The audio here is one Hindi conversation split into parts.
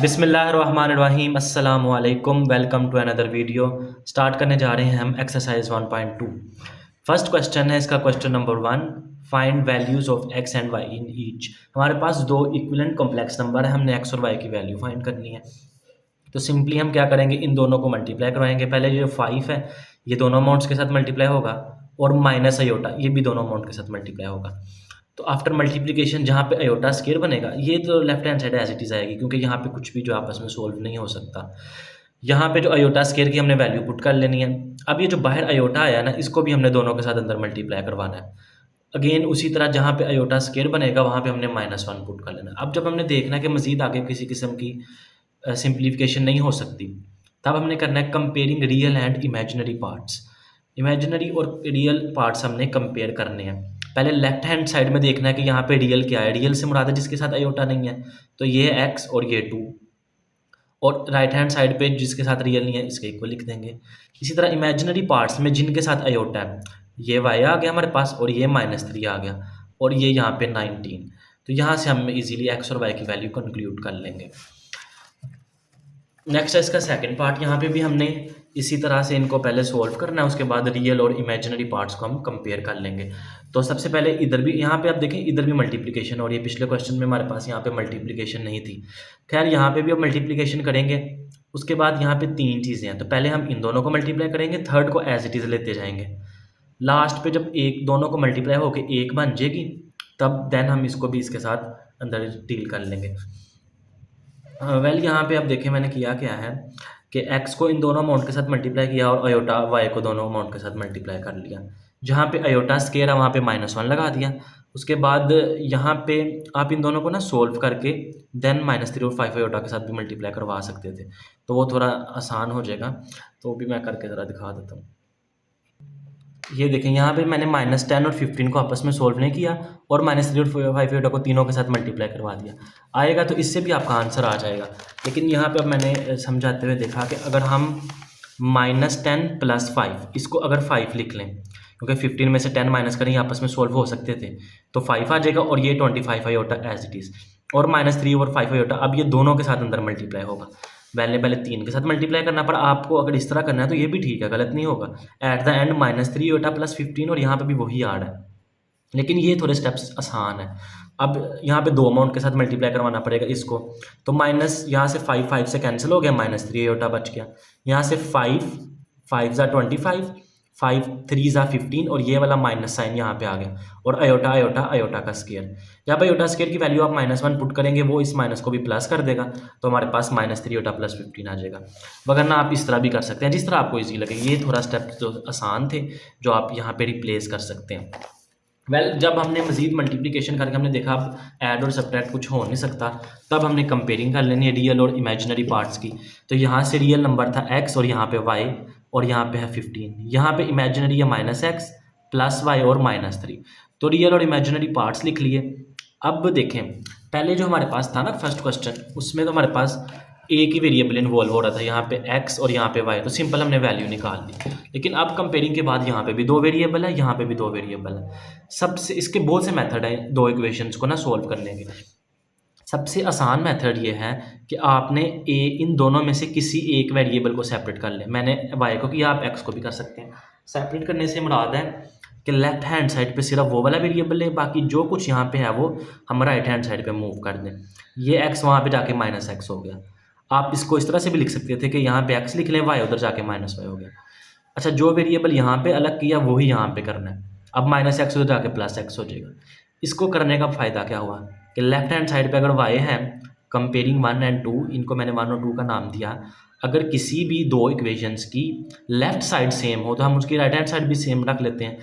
बिस्मिल्लाहिर्रहमानिर्रहीम अस्सलामु अलैकुम। Welcome to another video. Start करने जा रहे हैं हम एक्सरसाइज 1.2। फर्स्ट क्वेश्चन है इसका, question number 1, find values of x and y in each. हमारे पास दो इक्विवेलेंट कॉम्प्लेक्स नंबर है, हमने एक्स और वाई की वैल्यू फाइंड करनी है। तो सिंपली हम क्या करेंगे, इन दोनों को मल्टीप्लाई करवाएंगे। पहले ये 5 है, ये दोनों अमाउंट्स के साथ मल्टीप्लाई होगा, और माइनस अयोटा ये भी दोनों अमाउंट के साथ मल्टीप्लाई होगा। तो आफ्टर मल्टीप्लिकेशन जहाँ पे अयोटा स्केयर बनेगा, ये तो left hand side as it is आएगी, क्योंकि यहाँ पे कुछ भी जो आपस में सोल्व नहीं हो सकता। यहाँ पे जो अयोटा स्केयर की हमने वैल्यू पुट कर लेनी है। अब ये जो बाहर अयोटा आया ना, इसको भी हमने दोनों के साथ अंदर मल्टीप्लाई करवाना है। अगेन उसी तरह जहाँ पे अयोटा स्केयर बनेगा वहाँ पे हमने -1 पुट कर लेना है। अब जब हमने देखना है कि मज़ीद आगे किसी किस्म की सिंप्लीफिकेशन नहीं हो सकती, तब हमने करना है comparing real and imaginary parts. Imaginary और रियल पार्ट्स हमने कंपेयर करने हैं। पहले लेफ्ट हैंड साइड में देखना है कि यहाँ पे रियल क्या है। रियल से मुराद है जिसके साथ अयोटा नहीं है, तो ये है x और ये 2। और राइट हैंड साइड पे जिसके साथ रियल नहीं है, इसके इक्वल लिख देंगे। इसी तरह इमेजिनरी पार्ट्स में जिनके साथ अयोटा है, ये y आ गया हमारे पास, और ये -3 आ गया, और ये यहाँ पे 19। तो यहाँ से हम इजीली x और y की वैल्यू कंक्लूड कर लेंगे। नेक्स्ट है इसका सेकंड पार्ट। यहाँ पे भी हमने इसी तरह से इनको पहले सोल्व करना है, उसके बाद रियल और इमेजिनरी पार्ट्स को हम कंपेयर कर लेंगे। तो सबसे पहले इधर भी, यहाँ पे आप देखें, इधर भी मल्टीप्लिकेशन, और ये पिछले क्वेश्चन में हमारे पास यहाँ पे मल्टीप्लिकेशन नहीं थी। खैर यहाँ पे भी अब मल्टीप्लिकेशन करेंगे। उसके बाद यहाँ पे 3 चीज़ें हैं, तो पहले हम इन दोनों को मल्टीप्लाई करेंगे, थर्ड को एज इट इज़ लेते जाएंगे। लास्ट पे जब एक दोनों को मल्टीप्लाई होकर एक बन जाएगी, तब देन हम इसको भी इसके साथ अंदर डील कर लेंगे। यहाँ पे आप देखें मैंने किया क्या है कि x को इन दोनों अमाउंट के साथ मल्टीप्लाई किया, और अयोटा y को दोनों अमाउंट के साथ मल्टीप्लाई कर लिया। जहाँ पे अयोटा स्केयर है वहाँ पे -1 लगा दिया। उसके बाद यहाँ पे आप इन दोनों को ना सोल्व करके देन -3 और 5 अयोटा के साथ भी मल्टीप्लाई करवा सकते थे, तो वो थोड़ा आसान हो जाएगा। तो भी मैं करके ज़रा दिखा देता हूँ। ये देखें, यहाँ पे मैंने -10 और 15 को आपस में सोल्व नहीं किया, और -3 और 5 अयोटा को तीनों के साथ मल्टीप्लाई करवा दिया। आएगा तो इससे भी आपका आंसर आ जाएगा। लेकिन यहाँ पे अब मैंने समझाते हुए देखा कि अगर हम -10 + 5, इसको अगर 5 लिख लें, क्योंकि 15 में से 10 माइनस करें, आपस में सोल्व हो सकते थे, तो 5 आ जाएगा, और ये 25 अयोटा एज इट इज़, और -3 और 5 अयोटा अब ये दोनों के साथ अंदर मल्टीप्लाई होगा। पहले 3 के साथ मल्टीप्लाई करना, पर आपको अगर इस तरह करना है तो ये भी ठीक है, गलत नहीं होगा। एट द एंड -3 अयोटा + 15, और यहाँ पे भी वही आड़ है, लेकिन ये थोड़े स्टेप्स आसान है। अब यहाँ पे 2 अमाउंट के साथ मल्टीप्लाई करवाना पड़ेगा इसको, तो माइनस यहाँ से 5 से कैंसिल हो गया, -3 अयोटा बच गया। यहाँ से 5 ज़ा 25, 5 3 ज़ा 15, और ये वाला माइनस साइन यहाँ पे आ गया, और अयोटा अयोटा अयोटा का स्केयर। यहाँ पे अयोटा स्केयर की वैल्यू आप -1 पुट करेंगे, वो इस माइनस को भी प्लस कर देगा, तो हमारे पास -3 अयोटा + 15 आ जाएगा। वगरना आप इस तरह भी कर सकते हैं, जिस तरह आपको ईजी लगे। ये थोड़ा स्टेप जो आसान थे, जो आप यहाँ पे रिप्लेस कर सकते हैं। जब हमने मज़ीद मल्टीप्लिकेशन करके हमने देखा अब ऐड और सब्ट्रैक्ट कुछ हो नहीं सकता, तब हमने कंपेयरिंग कर लेनी है रियल और इमेजिनरी पार्ट्स की। तो यहाँ से रियल नंबर था x, और यहाँ पे y, और यहाँ पे है 15। यहाँ पे इमेजिनरी है -x + y और -3। तो रियल और इमेजिनरी पार्ट्स लिख लिए। अब देखें, पहले जो हमारे पास था ना फर्स्ट क्वेश्चन, उसमें तो हमारे पास एक ही वेरिएबल इन्वॉल्व हो रहा था, यहाँ पे x और यहाँ पे y, तो सिंपल हमने वैल्यू निकाल ली। लेकिन अब कंपेयरिंग के बाद यहाँ पे भी 2 वेरिएबल है, यहाँ पे भी 2 वेरिएबल है। सबसे इसके बहुत से मेथड हैं 2 इक्वेशंस को ना सोल्व करने के। सबसे आसान मेथड ये है कि आपने इन दोनों में से किसी एक वेरिएबल को सेपरेट कर लें। मैंने y को किया, आप x को भी कर सकते हैं। सेपरेट करने से मुराद है कि लेफ्ट हैंड साइड पे सिर्फ वो वाला वेरिएबल है, बाकी जो कुछ यहाँ पे है वो हम राइट हैंड साइड पे मूव कर दें। ये x वहाँ पे जाके -x हो गया। आप इसको इस तरह से भी लिख सकते थे कि यहाँ पे x लिख लें, y उधर जाके -y हो गया। अच्छा, जो वेरिएबल यहाँ पे अलग किया वही यहाँ पे करना है। अब -x उधर जाके +x हो जाएगा। इसको करने का फ़ायदा क्या हुआ कि लेफ्ट हैंड साइड पे अगर y है, कंपेयरिंग 1 और 2, इनको मैंने 1 और 2 का नाम दिया। अगर किसी भी 2 इक्वेशंस की लेफ्ट साइड सेम हो, तो हम उसकी राइट हैंड साइड भी सेम रख लेते हैं।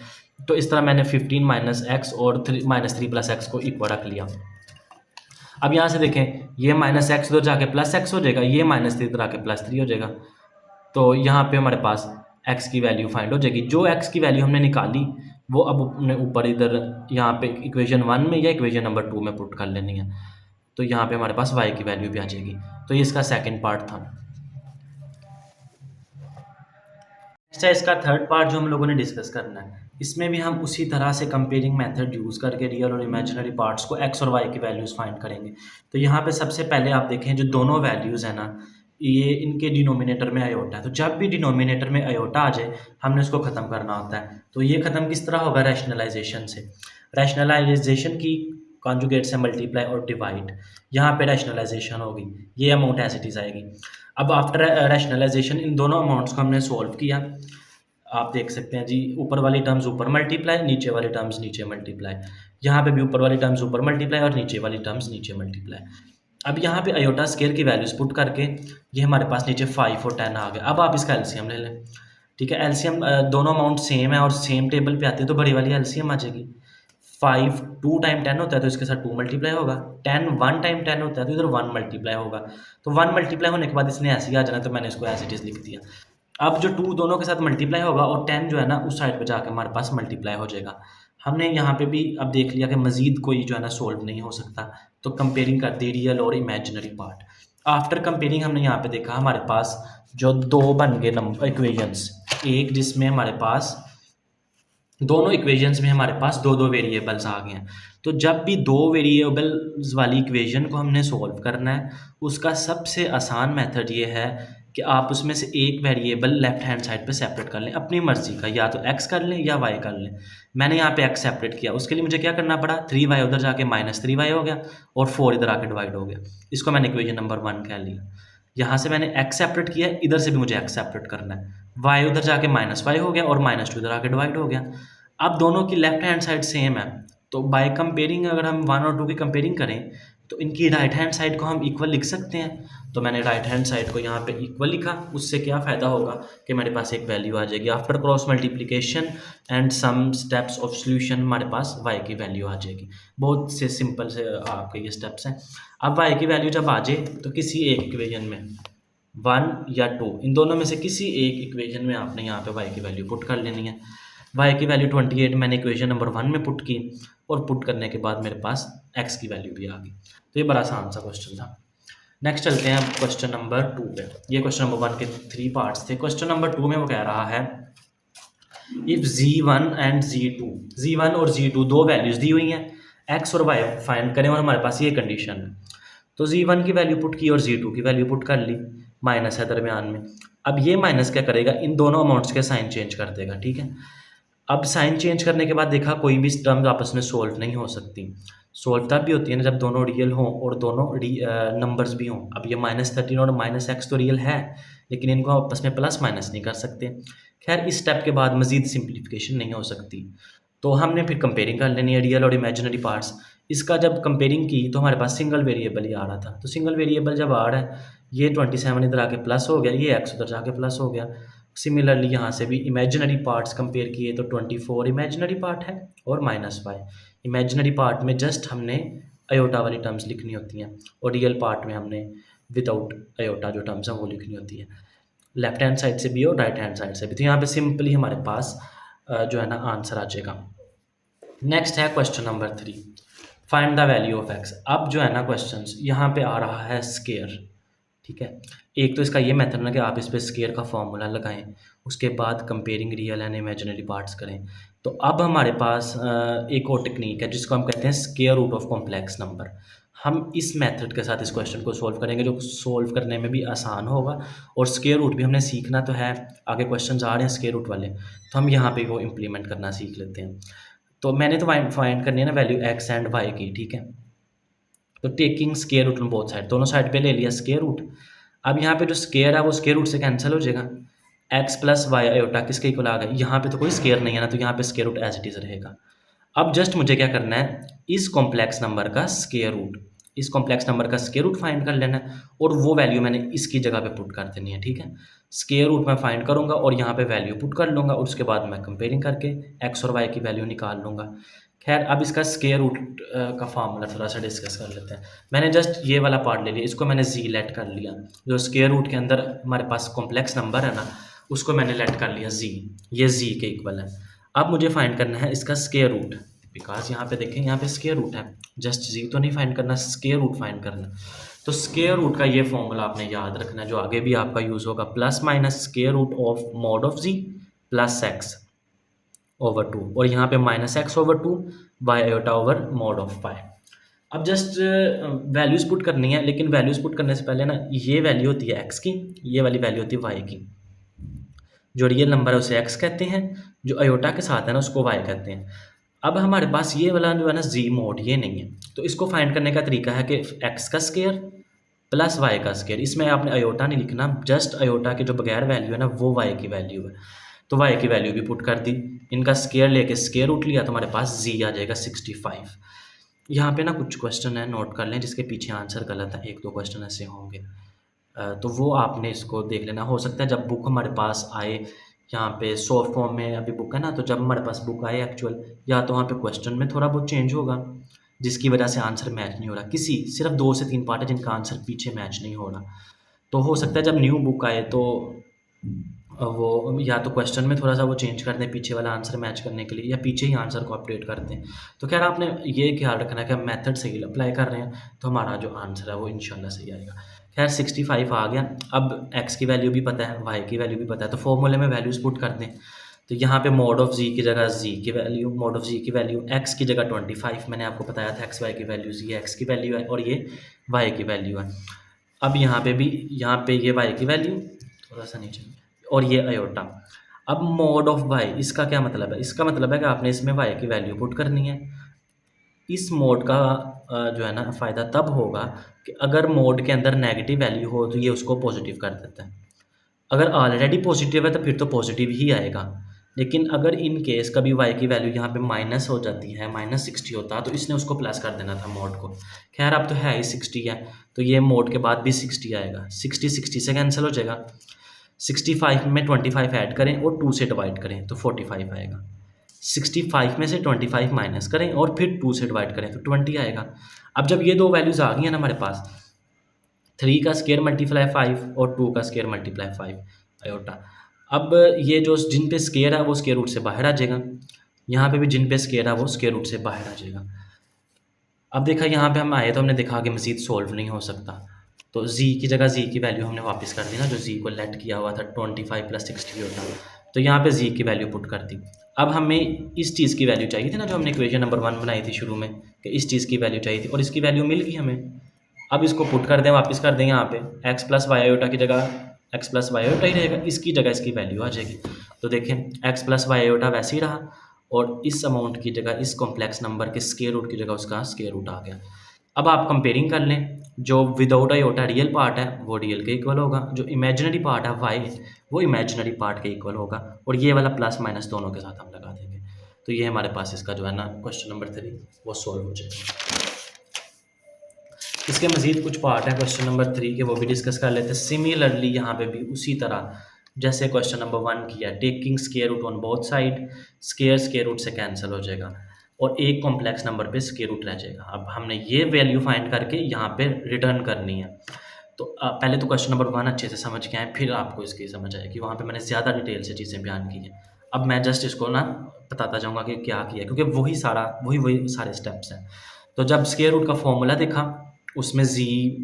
तो इस तरह मैंने 15 - x और -3 + x को इक्वल रख लिया। अब यहाँ से देखें, ये -x उधर जाके +x हो जाएगा, ये -3 इधर आके +3 हो जाएगा। तो यहाँ पे हमारे पास x की वैल्यू फाइंड हो जाएगी। जो x की वैल्यू हमने निकाली, वो अब अपने ऊपर इधर यहाँ पे इक्वेशन 1 में या इक्वेशन नंबर 2 में पुट कर लेनी है। तो यहाँ पे हमारे पास y की वैल्यू भी आ जाएगी। तो ये इसका सेकंड पार्ट था। नेक्स्ट है इसका थर्ड पार्ट जो हम लोगों ने डिस्कस करना है। इसमें भी हम उसी तरह से कंपेयरिंग मेथड यूज़ करके रियल और इमेजिनरी पार्ट्स को एक्स और वाई की वैल्यूज़ फाइंड करेंगे। तो यहाँ पे सबसे पहले आप देखें जो दोनों वैल्यूज़ हैं ना, ये इनके डिनोमिनेटर में आयोटा है। तो जब भी डिनोमिनेटर में आयोटा आ जाए हमने उसको ख़त्म करना होता है। तो ये ख़त्म किस तरह होगा? रैशनलाइजेशन से। रैशनलाइजेशन की कॉन्जुगेट से मल्टीप्लाई और डिवाइड, यहाँ पे रैशनलाइजेशन होगी, ये अमाउंट एज इट इज़ आएगी। अब आफ्टर रैशनलाइजेशन इन दोनों अमाउंट्स को हमने सॉल्व किया। आप देख सकते हैं जी, ऊपर वाली टर्म्स ऊपर मल्टीप्लाई, नीचे वाली टर्म्स नीचे मल्टीप्लाई। यहाँ पे भी ऊपर वाली टर्म्स ऊपर मल्टीप्लाई और नीचे वाली टर्म्स नीचे मल्टीप्लाई। अब यहाँ पे आयोटा स्केयर की वैल्यूज पुट करके ये हमारे पास नीचे 5 और 10 आ गया। अब आप इसका एलसीएम ले लें। ठीक है, एलसीएम दोनों अमाउंट सेम है और सेम टेबल पे आती है तो बड़ी वाली एलसीएम आ जाएगी। 5 2 टाइम 10 होता है तो इसके साथ 2 मल्टीप्लाई होगा। 10 1 टाइम 10 होता है तो इधर 1 मल्टीप्लाई होगा। तो 1 मल्टीप्लाई होने के बाद इसने ऐसे ही आ जाना, तो मैंने इसको एज इट इज़ लिख दिया। अब जो 2 दोनों के साथ मल्टीप्लाई होगा और 10 जो है ना उस साइड पे जाके हमारे पास मल्टीप्लाई हो जाएगा। हमने यहाँ पे भी अब देख लिया कि मज़ीद कोई जो है ना सोल्व नहीं हो सकता, तो कंपेयरिंग कर दी रियल और इमेजिनरी पार्ट। आफ्टर कंपेयरिंग हमने यहाँ पे देखा हमारे पास जो 2 बन गए नंबर इक्वेशंस, एक जिसमें हमारे पास दोनों इक्वेशंस में हमारे पास 2-2 वेरिएबल्स आ गए हैं। तो जब भी 2 वेरिएबल्स वाली इक्वेशन को हमने सॉल्व करना है, उसका सबसे आसान मेथड ये है कि आप उसमें से एक वेरिएबल लेफ्ट हैंड साइड पे सेपरेट कर लें अपनी मर्ज़ी का, या तो x कर लें या y कर लें। मैंने यहाँ पे x सेपरेट किया, उसके लिए मुझे क्या करना पड़ा, 3y उधर जाके -3y हो गया और 4 इधर आके डिवाइड हो गया। इसको मैंने इक्वेशन नंबर 1 कह लिया। यहाँ से मैंने x सेपरेट किया, इधर से भी मुझे x सेपरेट करना है। y उधर जाके -y हो गया और -2 इधर आके डिवाइड हो गया। अब दोनों की लेफ्ट हैंड साइड सेम है, तो बाय कंपेयरिंग अगर हम 1 और 2 की कंपेयरिंग करें तो इनकी राइट हैंड साइड को हम इक्वल लिख सकते हैं। तो मैंने राइट हैंड साइड को यहाँ पे इक्वल लिखा। उससे क्या फ़ायदा होगा कि मेरे पास एक वैल्यू आ जाएगी। After cross multiplication and some steps of solution हमारे पास y की वैल्यू आ जाएगी। बहुत से सिंपल से आपके ये स्टेप्स हैं। अब y की वैल्यू जब आ जाए तो किसी एक इक्वेशन में 1 या 2 इन दोनों में से किसी एक इक्वेशन में आपने यहाँ पे y की वैल्यू पुट कर लेनी है। y की वैल्यू 28 मैंने इक्वेशन नंबर 1 में पुट की और पुट करने के बाद मेरे पास x की वैल्यू भी आ गई। तो ये बड़ा आसान सा क्वेश्चन था। नेक्स्ट चलते हैं क्वेश्चन नंबर 2 पे। ये क्वेश्चन नंबर 1 के 3 पार्ट्स थे। क्वेश्चन नंबर 2 में वो कह रहा है इफ z1 एंड z1 और z2 दो वैल्यूज दी हुई हैं, x और y फाइंड करें और हमारे पास ये कंडीशन है। तो z1 की वैल्यू पुट की और z2 की वैल्यू पुट कर ली, माइनस है दरमियान में। अब ये माइनस क्या करेगा, इन दोनों अमाउंट्स के साइन चेंज कर देगा। ठीक है, अब साइन चेंज करने के बाद देखा कोई भी टर्म्स आपस में सोल्व नहीं हो सकती। सोल्व तब भी होती है ना जब दोनों रियल हों और दोनों नंबर्स भी हों। अब ये -13 और -x तो रियल है, लेकिन इनको आपस में प्लस माइनस नहीं कर सकते। खैर इस स्टेप के बाद मज़ीद सिंप्लीफिकेशन नहीं हो सकती, तो हमने फिर कंपेयरिंग कर लेनी है रियल और इमेजिनरी पार्ट्स। इसका जब कंपेयरिंग की तो हमारे पास सिंगल वेरिएबल ही आ रहा था। तो सिंगल वेरिएबल जब आ रहा है, ये 27 इधर आके प्लस हो गया, ये x उधर जाके प्लस हो गया। सिमिलरली यहाँ से भी इमेजिनरी पार्ट्स कंपेयर किए तो 24 इमेजिनरी पार्ट है और -y। इमेजिनरी पार्ट में जस्ट हमने अयोटा वाली टर्म्स लिखनी होती हैं और रियल पार्ट में हमने विदाउट अयोटा जो टर्म्स हैं वो लिखनी होती है, लेफ्ट हैंड साइड से भी और राइट हैंड साइड से भी। तो यहाँ पे सिंपली हमारे पास जो है ना आंसर आ जाएगा। नेक्स्ट है question number 3, find the value of x। अब जो है ना क्वेश्चंस यहाँ पे आ रहा है स्केयर। ठीक है, एक तो इसका ये मेथड ना कि आप इस पे स्केयर का फॉर्मूला लगाएं, उसके बाद comparing real and imaginary parts करें। तो अब हमारे पास एक और टेक्निक है जिसको हम कहते हैं square root of complex number. हम इस मेथड के साथ इस क्वेश्चन को सॉल्व करेंगे जो सॉल्व करने में भी आसान होगा, और स्केयर रूट भी हमने सीखना तो है, आगे क्वेश्चंस आ रहे हैं स्केयर रूट वाले, तो हम यहाँ पे वो इम्प्लीमेंट करना सीख लेते हैं। तो मैंने तो फाइंड करनी है ना वैल्यू x एंड y की। ठीक है, तो taking square root on both side, दोनों साइड पे ले लिया स्केयर रूट। अब यहाँ पे जो स्केयर है वो स्केयर रूट से कैंसिल हो जाएगा। x प्लस वाई अयोटा किसके इक्वल आ गया, यहाँ पे तो कोई स्केयर नहीं है ना, तो यहाँ पे square root as it is रहेगा। अब जस्ट मुझे क्या करना है, इस कॉम्प्लेक्स नंबर का स्केयर रूट, इस कॉम्प्लेक्स नंबर का स्केयर रूट फाइंड कर लेना है और वो वैल्यू मैंने इसकी जगह पे पुट कर देनी है। ठीक है, स्केयर रूट मैं फाइंड करूँगा और यहाँ पे वैल्यू पुट कर लूँगा और उसके बाद मैं कंपेयरिंग करके x और y की वैल्यू निकाल लूँगा। खैर अब इसका स्केयर रूट का फार्मूला थोड़ा सा डिस्कस कर लेते हैं। मैंने जस्ट ये वाला पार्ट ले लिया, इसको मैंने z लेट कर लिया। जो स्केयर रूट के अंदर हमारे पास कॉम्प्लेक्स नंबर है ना, उसको मैंने लेट कर लिया z, ये z के इक्वल है। अब मुझे फाइंड करना है इसका स्केयर रूट, बिकॉज यहाँ पे देखें यहाँ पे स्केयर रूट है, जस्ट z तो नहीं फाइंड करना, स्केयर रूट फाइंड करना। तो स्केयर रूट का ये फॉर्मूला आपने याद रखना है जो आगे भी आपका यूज़ होगा, plus minus square root of mod of z plus x। Over 2 और यहाँ पे -x/2 y iota over mod of pi. अब जस्ट वैल्यूज़ पुट करनी है, लेकिन वैल्यूज़ पुट करने से पहले ना ये वैल्यू होती है x की, ये वाली वैल्यू होती है y की। जो रियल नंबर है उसे x कहते हैं, जो अयोटा के साथ है ना उसको y कहते हैं। अब हमारे पास ये वाला जो है ना z मोड, ये नहीं है, तो इसको फाइंड करने का तरीका है कि x का स्क्वायर प्लस y का स्क्वायर। इसमें आपने अयोटा नहीं लिखना, जस्ट अयोटा के जो बगैर वैल्यू है ना वो y की वैल्यू है, तो y की वैल्यू भी पुट कर दी, इनका स्क्वायर लेके स्क्वायर रूट लिया तो हमारे पास z आ जाएगा 65। यहाँ पे ना कुछ क्वेश्चन है, नोट कर लें, जिसके पीछे आंसर गलत है, 1-2 क्वेश्चन ऐसे होंगे, तो वो आपने इसको देख लेना। हो सकता है जब बुक हमारे पास आए, यहाँ पे सॉफ्ट फॉर्म में अभी बुक है ना, तो जब हमारे पास बुक आए एक्चुअल, या तो वहाँ पे क्वेश्चन में थोड़ा बहुत चेंज होगा जिसकी वजह से आंसर मैच नहीं हो रहा। किसी सिर्फ 2 से 3 पार्ट है जिनका आंसर पीछे मैच नहीं हो रहा, तो हो सकता है जब न्यू बुक आए तो वो या तो क्वेश्चन में थोड़ा सा वो चेंज कर दें पीछे वाला आंसर मैच करने के लिए, या पीछे ही आंसर को अपडेट कर दें। तो खैर आपने ये ख्याल रखना है कि हम मेथड सही अप्लाई कर रहे हैं तो हमारा जो आंसर है वो इंशाल्लाह सही आएगा। खैर 65 आ गया। अब x की वैल्यू भी पता है, y की वैल्यू भी पता है, तो फॉर्मूले में वैल्यूज़ पुट कर दें। तो यहाँ पे मोड ऑफ z की जगह z की वैल्यू, मोड ऑफ z की वैल्यू, x की जगह 25 मैंने आपको बताया था, x y की वैल्यूज़, ये x की वैल्यू है और ये y की वैल्यू है। अब यहाँ पे भी, यहाँ पे ये y की वैल्यू थोड़ा सा नीचे और ये अयोटा। अब मोड ऑफ y, इसका क्या मतलब है? इसका मतलब है कि आपने इसमें y की वैल्यू पुट करनी है। इस मोड का जो है ना फ़ायदा तब होगा कि अगर मोड के अंदर नेगेटिव वैल्यू हो तो ये उसको पॉजिटिव कर देता है। अगर ऑलरेडी पॉजिटिव है तो फिर तो पॉजिटिव ही आएगा, लेकिन अगर इन केस कभी y की वैल्यू यहाँ पे माइनस हो जाती है, -60 होता तो इसने उसको प्लस कर देना था मोड को। खैर अब तो है ही 60 है, तो ये मोड के बाद भी 60 आएगा, 60 से कैंसिल हो जाएगा। 65 में 25 ऐड करें और 2 से डिवाइड करें तो 45 आएगा। 65 में से 25 माइनस करें और फिर 2 से डिवाइड करें तो 20 आएगा। अब जब ये दो वैल्यूज़ आ गई हैं ना हमारे पास, 3 का स्क्वायर मल्टीप्लाई 5 और 2 का स्क्वायर मल्टीप्लाई 5 अयोटा। अब ये जो जिन पे स्क्वायर है वो स्क्वायर रूट से बाहर आ जाएगा, यहाँ पे भी जिन पे स्क्वायर है वो स्क्वायर रूट से बाहर आ जाएगा। अब देखा यहाँ पे हम आए तो हमने देखा कि मज़ीद सोल्व नहीं हो सकता, तो z की जगह z की वैल्यू हमने वापस कर दी ना, जो z को लेट किया हुआ था 25 + 60 होता, तो यहाँ पे z की वैल्यू पुट कर दी। अब हमें इस चीज़ की वैल्यू चाहिए थी ना, जो हमने इक्वेशन नंबर 1 बनाई थी शुरू में, कि इस चीज़ की वैल्यू चाहिए थी और इसकी वैल्यू मिल गई हमें। अब इसको पुट कर दें, वापस कर दें यहाँ पे x + y आयोटा की जगह x + y आयोटा ही रहेगा, इसकी जगह इसकी वैल्यू आ जाएगी। तो देखें x + y आयोटा वैसे ही रहा और इस अमाउंट की जगह, इस कॉम्प्लेक्स नंबर के स्क्वायर रूट की जगह उसका स्क्वायर रूट आ गया। अब आप कंपेयरिंग कर लें, जो विदाउट आयोटा रियल पार्ट है वो रियल के इक्वल होगा, जो इमेजिनरी पार्ट है y वो इमेजिनरी पार्ट के इक्वल होगा, और ये वाला प्लस माइनस दोनों के साथ हम लगा देंगे। तो ये हमारे पास इसका जो है ना क्वेश्चन नंबर 3 वो सॉल्व हो जाएगा। इसके मज़ीद कुछ पार्ट हैं क्वेश्चन नंबर 3 के, वो भी डिस्कस कर लेते हैं। सिमिलरली यहाँ पे भी उसी तरह जैसे क्वेश्चन नंबर 1 किया, taking square root on both side, square root से कैंसिल हो जाएगा और एक कॉम्प्लेक्स नंबर पे स्क्वायर रूट रह जाएगा। अब हमने ये वैल्यू फाइंड करके यहाँ पे रिटर्न करनी है। तो पहले तो क्वेश्चन नंबर 1 अच्छे से समझ के आए, फिर आपको इसकी समझ आएगी, वहाँ पे मैंने ज़्यादा डिटेल से चीज़ें बयान की हैं। अब मैं जस्ट इसको ना बताता जाऊँगा कि क्या किया, क्योंकि वही सारे स्टेप्स हैं। तो जब स्क्वायर रूट का फॉर्मूला देखा उसमें z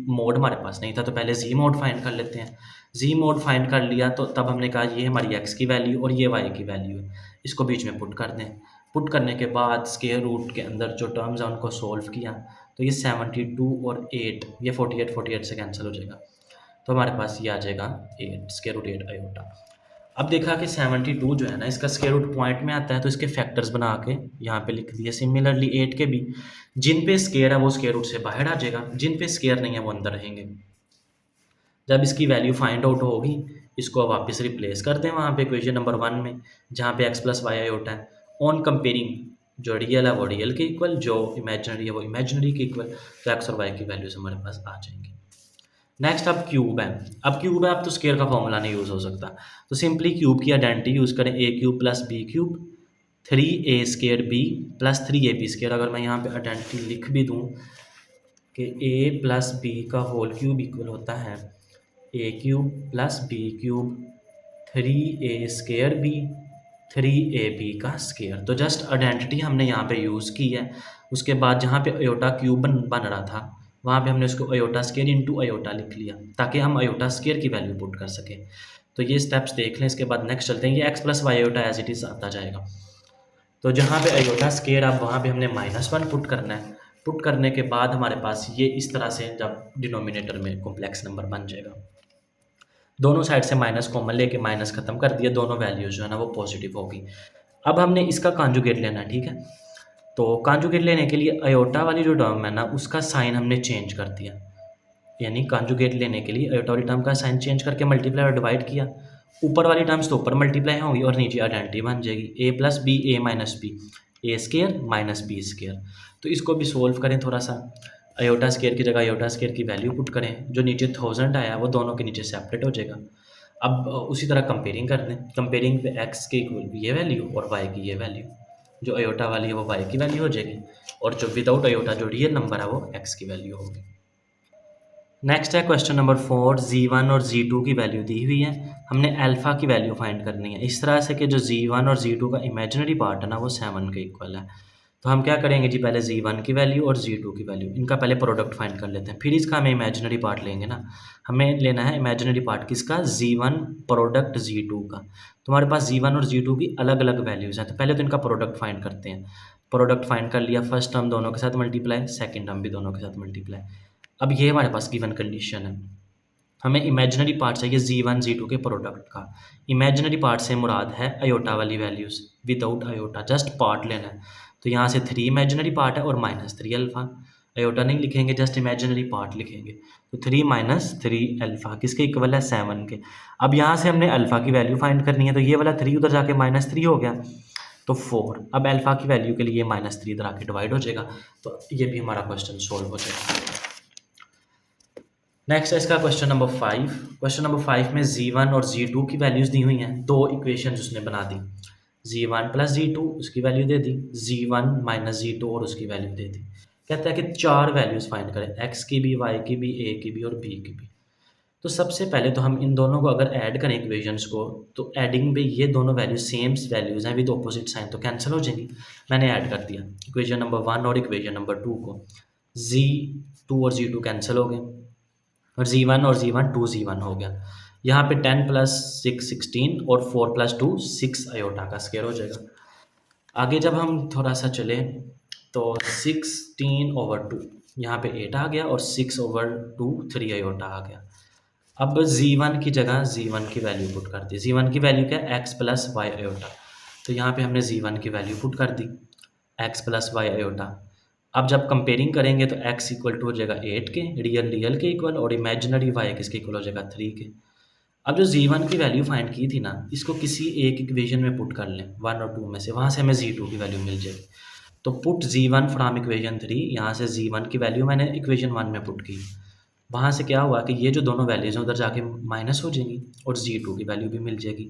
मोड हमारे पास नहीं था, तो पहले z मोड फाइंड कर लेते हैं। z मोड फाइंड कर लिया तो तब हमने कहा ये हमारी x की वैल्यू और ये y की वैल्यू है, इसको बीच में पुट कर दें। पुट करने के बाद स्क्वायर रूट के अंदर जो टर्म्स हैं उनको सोल्व किया, तो ये 72 और 8, ये 48 से कैंसिल हो जाएगा, तो हमारे पास ये आ जाएगा 8 स्क्वायर रूट 8 आयोटा। अब देखा कि 72 जो है ना इसका स्क्वायर रूट पॉइंट में आता है, तो इसके फैक्टर्स बना के यहाँ पे लिख दिए। सिमिलरली 8 के भी जिन पे स्क्वायर है वो स्क्वायर रूट से बाहर आ जाएगा, जिन पे स्क्वायर नहीं है वो अंदर रहेंगे। जब इसकी वैल्यू फाइंड आउट होगी इसको वापस रिप्लेस कर दें वहाँ पे इक्वेशन नंबर 1 में, जहाँ पे x + y आयोटा है। ऑन कंपेयरिंग जो रियल है वो रियल के इक्वल, जो इमेजिनरी है वो इमेजिनरी के इक्वल, तो x और y की वैल्यूज हमारे पास आ जाएंगी। नेक्स्ट अब क्यूब है। अब क्यूब है, अब तो स्क्वायर का फॉर्मूला नहीं यूज़ हो सकता, तो सिंपली क्यूब की आइडेंटिटी यूज़ करें, a³ + b³ 3a² b + 3ab²। अगर मैं यहाँ पे आइडेंटिटी लिख भी दूँ कि a + b का होल क्यूब इक्वल होता है a³ + b³ 3a² b 3ab का स्क्वायर। तो जस्ट आइडेंटिटी हमने यहाँ पे यूज़ की है। उसके बाद जहाँ पे अयोटा क्यूब बन रहा था वहाँ पे हमने उसको अयोटा स्क्वायर इंटू अयोटा लिख लिया, ताकि हम अयोटा स्क्वायर की वैल्यू पुट कर सकें। तो ये स्टेप्स देख लें, इसके बाद नेक्स्ट चलते हैं। ये x + y iota as it is आता जाएगा। तो जहाँ पे आयोटा स्केयर अब वहाँ पे हमने -1 पुट करना है। पुट करने के बाद हमारे पास ये इस तरह से जब डिनोमिनेटर में कॉम्प्लेक्स नंबर बन जाएगा, दोनों साइड से माइनस कॉमन लेके माइनस खत्म कर दिया, दोनों वैल्यूज जो है ना वो पॉजिटिव होगी। अब हमने इसका कॉन्जुगेट लेना है, ठीक है। तो कॉन्जुगेट लेने के लिए अयोटा वाली जो टर्म है ना उसका साइन हमने चेंज कर दिया, यानी कॉन्जुगेट लेने के लिए अयोटा वाली टर्म का साइन चेंज करके मल्टीप्लाई और डिवाइड किया। ऊपर वाली टर्म्स तो ऊपर मल्टीप्लाई होंगी और नीचे आइडेंटिटी बन जाएगी, a plus b a minus b, a square minus b square. तो इसको भी सोल्व करें थोड़ा सा। अयोटा स्केयर की जगह अयोटा स्केयर की वैल्यू पुट करें, जो नीचे 1000 आया वो दोनों के नीचे सेपरेट हो जाएगा। अब उसी तरह कंपेयरिंग कर दें, कंपेयरिंग पे x के इक्वल ये वैल्यू और y की ये वैल्यू, जो अयोटा वाली है वो y की वैल्यू हो जाएगी और जो विदाउट अयोटा जो रियल नंबर है वो x की वैल्यू होगी। नेक्स्ट है क्वेश्चन नंबर 4, z1 और z2 की वैल्यू दी हुई है, हमने अल्फ़ा की वैल्यू फाइंड करनी है। इस तरह से कि जो z1 और z2 का इमेजिनरी पार्ट है ना वो 7 के इक्वल है। तो हम क्या करेंगे जी, पहले z1 की वैल्यू और z2 की वैल्यू इनका पहले प्रोडक्ट फाइंड कर लेते हैं, फिर इसका हमें इमेजिनरी पार्ट लेंगे ना। हमें लेना है इमेजिनरी पार्ट किसका, z1 प्रोडक्ट z2 का। तो हमारे पास z1 और z2 की अलग अलग वैल्यूज़ हैं, तो पहले तो इनका प्रोडक्ट फाइंड करते हैं। प्रोडक्ट फाइंड कर लिया, फर्स्ट टर्म दोनों के साथ मल्टीप्लाई, सेकेंड टर्म भी दोनों के साथ मल्टीप्लाई। अब ये हमारे पास गिवन कंडीशन है, हमें इमेजिनरी पार्ट चाहिए z1 z2 के प्रोडक्ट का। इमेजिनरी पार्ट से मुराद है अयोटा वाली values, without iota, just part लेना है। तो यहाँ से 3 इमेजिनरी पार्ट है और -3 अल्फ़ा, अयोटा नहीं लिखेंगे, जस्ट इमेजिनरी पार्ट लिखेंगे। तो 3 - 3 अल्फ़ा किसके इक्वल है, 7 के। अब यहाँ से हमने अल्फ़ा की वैल्यू फाइंड करनी है, तो ये वाला 3 उधर जाके -3 हो गया तो 4। अब अल्फ़ा की वैल्यू के लिए -3 इधर आके डिवाइड हो जाएगा, तो ये भी हमारा क्वेश्चन सोल्व हो जाएगा। नेक्स्ट है इसका क्वेश्चन नंबर 5। क्वेश्चन नंबर 5 में z1 और z2 की वैल्यूज़ दी हुई हैं, दो इक्वेशन उसने बना दी, z1 प्लस z2 उसकी वैल्यू दे दी, z1 माइनस z2 और उसकी वैल्यू दे दी। कहता है कि 4 वैल्यूज़ फाइंड करें, x की भी, y की भी, a की भी और b की भी। तो सबसे पहले तो हम इन दोनों को अगर ऐड करें इक्वेशंस को, तो एडिंग पे ये दोनों वैल्यूज सेम वैल्यूज़ हैं विद ऑपोजिट साइन, तो कैंसिल हो जाएंगी। मैंने ऐड कर दिया इक्वेशन नंबर 1 और इक्वेशन नंबर 2 को, z2 और z2 कैंसिल हो गए और z1 और z1 2z1 हो गया। यहाँ पे 10 + 6 16 और 4 + 2 6 अयोटा का स्क्वायर हो जाएगा। आगे जब हम थोड़ा सा चले तो 16/2 यहाँ पे 8 आ गया और 6/2 3 अयोटा आ गया। अब z1 की जगह z1 की वैल्यू पुट कर दी, z1 की वैल्यू क्या है, x + y अयोटा। तो यहाँ पे हमने z1 की वैल्यू पुट कर दी, x + y अयोटा। अब जब कंपेयरिंग करेंगे तो x इक्वल टू हो जाएगा 8 के, रियल के इक्वल, और इमेजिनरी y किसके इक्वल हो जाएगा 3 के। अब जो z1 की वैल्यू फाइंड की थी ना, इसको किसी एक इक्वेशन में पुट कर लें 1 और 2 में से, वहाँ से हमें z2 की वैल्यू मिल जाएगी। तो पुट z1 फ्रॉम इक्वेशन 3, यहाँ से z1 की वैल्यू मैंने इक्वेशन 1 में पुट की, वहाँ से क्या हुआ कि ये जो दोनों वैल्यूज़ हैं उधर जाके माइनस हो जाएंगी और z2 की वैल्यू भी मिल जाएगी।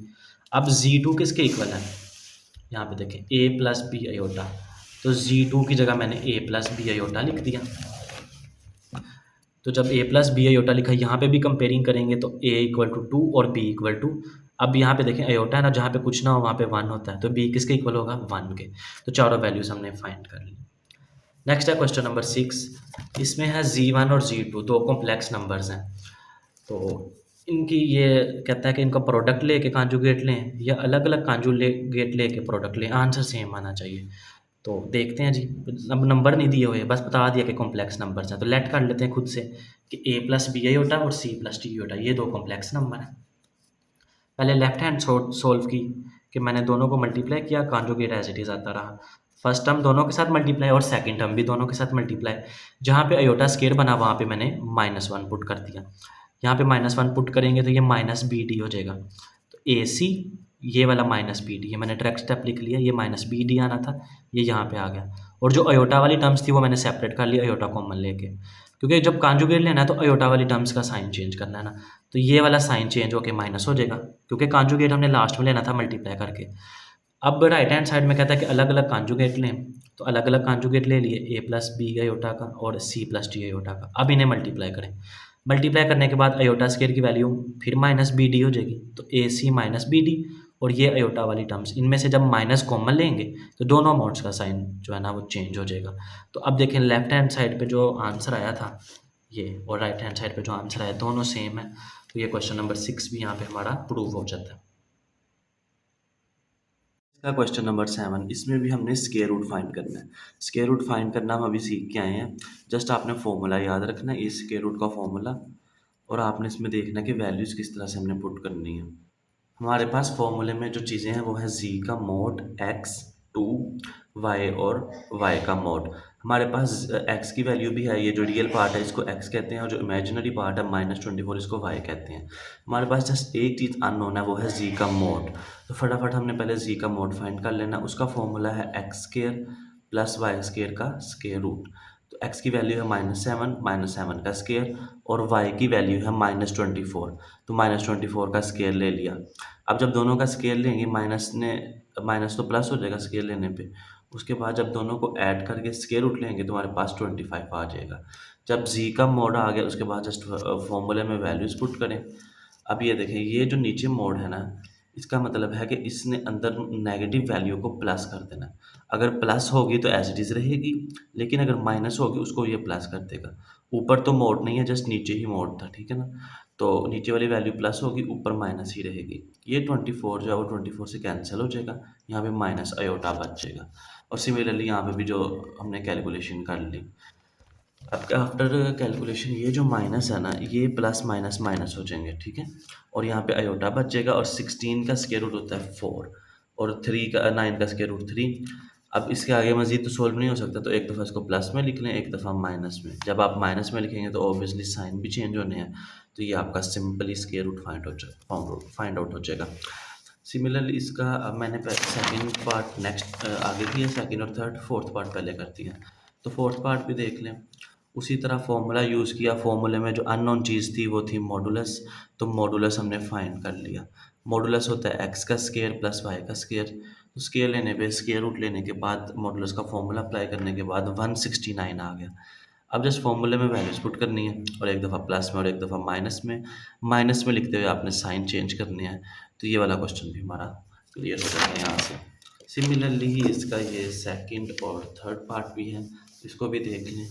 अब z2 किसके इक्वल है, यहाँ पे देखें a + b अयोटा, तो z2 की जगह मैंने a + b अयोटा लिख दिया। तो जब a + b अयोटा लिखा, यहाँ पे भी कंपेयरिंग करेंगे तो a = 2 और b = 2। अब यहाँ पे देखें अयोटा है ना, जहाँ पे कुछ ना हो वहाँ पे 1 होता है, तो b किसके इक्वल होगा, 1 के। तो चारों वैल्यूज़ हमने फाइंड कर ली। नेक्स्ट है क्वेश्चन नंबर 6, इसमें है z1 और z2 दो कॉम्प्लेक्स नंबर्स हैं। तो इनकी ये कहता है कि इनका प्रोडक्ट लेके कॉन्जुगेट लें या अलग अलग कॉन्जुगेट लेके प्रोडक्ट लें, आंसर सेम आना चाहिए। तो देखते हैं जी, अब नंबर नहीं दिए हुए, बस बता दिया कि कॉम्प्लेक्स नंबर्स हैं, तो लेट कर लेते हैं खुद से कि a + b अयोटा और c + d अयोटा ये दो कॉम्प्लेक्स नंबर हैं। पहले लेफ्ट हैंड सोल्व की कि मैंने दोनों को मल्टीप्लाई किया, कॉन्जुगेट एज इट इज़ आता रहा। फर्स्ट टर्म दोनों के साथ मल्टीप्लाई और सेकंड टर्म भी दोनों के साथ मल्टीप्लाई। जहाँ पे अयोटा स्क्वायर बना वहाँ पे मैंने -1 पुट कर दिया। यहाँ पे -1 पुट करेंगे तो ये -bd हो जाएगा। तो AC ये वाला -bd, ये मैंने डायरेक्ट स्टेप लिख लिया, ये -bd आना था, ये यहाँ पे आ गया। और जो अयोटा वाली टर्म्स थी वो मैंने सेपरेट कर लिया अयोटा कॉमन लेके, क्योंकि जब कॉन्जुगेट लेना है तो अयोटा वाली टर्म्स का साइन चेंज करना है ना। तो ये वाला साइन चेंज होकर माइनस हो जाएगा, क्योंकि कॉन्जुगेट हमने लास्ट में लेना था मल्टीप्लाई करके। अब राइट हैंड साइड में कहता है कि अलग अलग कॉन्जुगेट लें, तो अलग अलग कॉन्जुगेट ले लिए, a + b अयोटा का और c + d अयोटा का। अब इन्हें मल्टीप्लाई करें, मल्टीप्लाई करने के बाद अयोटा स्क्वायर की वैल्यू फिर -bd हो जाएगी, तो ac - bd, और ये अयोटा वाली टर्म्स, इनमें से जब माइनस कॉमन लेंगे तो दोनों अमाउंट्स का साइन जो है ना वो चेंज हो जाएगा। तो अब देखें लेफ्ट हैंड साइड पे जो आंसर आया था ये, और राइट हैंड साइड पे जो आंसर आया, दोनों सेम है। तो ये क्वेश्चन नंबर 6 भी यहाँ पे हमारा प्रूव हो जाता है। का क्वेश्चन नंबर 7, इसमें भी हमने स्क्वायर रूट फाइंड करना है। स्क्वायर रूट फाइंड करना हम अभी सीख के आए हैं। जस्ट आपने फॉर्मूला याद रखना है, ये स्क्वायर रूट का फॉर्मूला, और आपने इसमें देखना है कि वैल्यूज़ किस तरह से हमने पुट करनी है। हमारे पास फॉर्मूले में जो चीज़ें हैं वो है जी का मोड एक्स टू वाई और वाई का मोड। हमारे पास एक्स की वैल्यू भी है, ये जो रियल पार्ट है इसको एक्स कहते हैं और जो इमेजिनरी पार्ट है -24 इसको वाई कहते हैं। हमारे पास जस्ट एक चीज़ अननोन है, वो है जी का मोड। तो फटाफट हमने पहले जी का मोड फाइंड कर लेना। उसका फॉर्मूला है x square plus y square का स्केयर रूट। तो एक्स की वैल्यू है -7 का स्केयर, और वाई की वैल्यू है -24। तो -24 का स्केयर ले लिया। अब जब दोनों का स्केयर लेंगे, माइनस तो प्लस हो जाएगा स्केयर लेने पे। उसके बाद जब दोनों को ऐड करके स्केयर रूट लेंगे तो हमारे पास 25 आ जाएगा। जब जी का मोड आ गया उसके बाद जस्ट फॉर्मूले में वैल्यूज पुट करें। अब ये देखें, ये जो नीचे मोड है ना, इसका मतलब है कि इसने अंदर नेगेटिव वैल्यू को प्लस कर देना है। अगर प्लस होगी तो एज इट इज़ रहेगी, लेकिन अगर माइनस होगी उसको ये प्लस कर देगा। ऊपर तो मोड नहीं है, जस्ट नीचे ही मोड था, ठीक है ना। तो नीचे वाली वैल्यू प्लस होगी, ऊपर माइनस ही रहेगी। ये 24 जो है वो 24 से कैंसिल हो जाएगा, यहाँ पे माइनस अयोटा बच जाएगा। और सिमिलरली यहाँ पे भी जो हमने कैलकुलेशन कर ली, अब आफ्टर कैलकुलेशन ये जो माइनस है ना, ये प्लस माइनस माइनस हो जाएंगे, ठीक है। और यहाँ पे अयोटा बच जाएगा। और 16 का स्क्वायर रूट होता है 4, और 9 का स्क्वायर रूट 3। अब इसके आगे मजीद तो सोल्व नहीं हो सकता, तो एक दफ़ा इसको प्लस में लिख लें, एक दफ़ा माइनस में। जब आप माइनस में लिखेंगे तो ऑब्वियसली साइन भी चेंज होने हैं, तो ये आपका simply square root find out हो जाएगा। सिमिलरली इसका अब मैंने सेकंड पार्ट नेक्स्ट आगे किया, सेकंड और थर्ड, फोर्थ पार्ट पहले करती है। तो फोर्थ पार्ट भी देख लें। उसी तरह फार्मूला यूज़ किया, फार्मूले में जो अननोन चीज़ थी वो थी मॉडुलस। तो मॉडुलस हमने फाइंड कर लिया। मॉडुलस होता है एक्स का स्क्वायर प्लस वाई का स्क्वायर। तो स्क्वायर लेने पे स्क्वायर रूट लेने के बाद मॉडुलस का फॉर्मूला अप्लाई करने के बाद 169 आ गया। अब जस्ट फॉर्मूले में वैल्यूज पुट करनी है, और एक दफ़ा प्लस में और एक दफ़ा माइनस में। माइनस में लिखते हुए आपने साइन चेंज करने हैं। तो ये वाला क्वेश्चन भी हमारा क्लियर हो जाता है यहाँ से। सिमिलरली ही इसका ये सेकंड और थर्ड पार्ट भी है, इसको भी देख लें।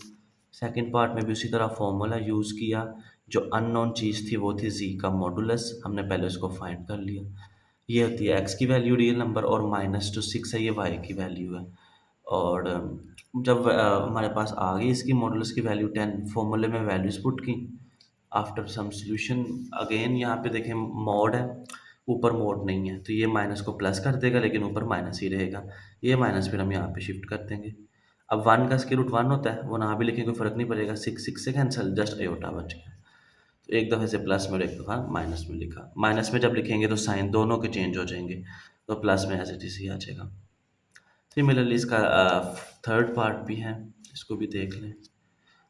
सेकंड पार्ट में भी उसी तरह फॉर्मूला यूज़ किया। जो अननोन चीज़ थी वो थी जी का मॉडुलस, हमने पहले उसको फाइंड कर लिया। ये होती है एक्स की वैल्यू रियल नंबर, और -6 है ये वाई की वैल्यू है। और जब हमारे पास आ गई इसकी मॉडुलस की वैल्यू 10, फॉर्मूले में वैल्यूज पुट की। आफ्टर सम सॉल्यूशन अगेन यहाँ पे देखें मॉड है, ऊपर मोड नहीं है, तो ये माइनस को प्लस कर देगा, लेकिन ऊपर माइनस ही रहेगा। ये माइनस फिर हम यहाँ पे शिफ्ट कर देंगे। अब 1 का स्क्वायर रूट 1 होता है, वो ना भी लिखें कोई फ़र्क नहीं पड़ेगा। 6 से कैंसिल, जस्ट अयोटा बच गया। तो एक दफ़े से प्लस में और एक दफ़ा माइनस में लिखा। माइनस में जब लिखेंगे तो साइन दोनों के चेंज हो जाएंगे, तो प्लस में एज इट इज़ ही आ जाएगा। सिमिलरली इसका थर्ड पार्ट भी है, इसको भी देख लें।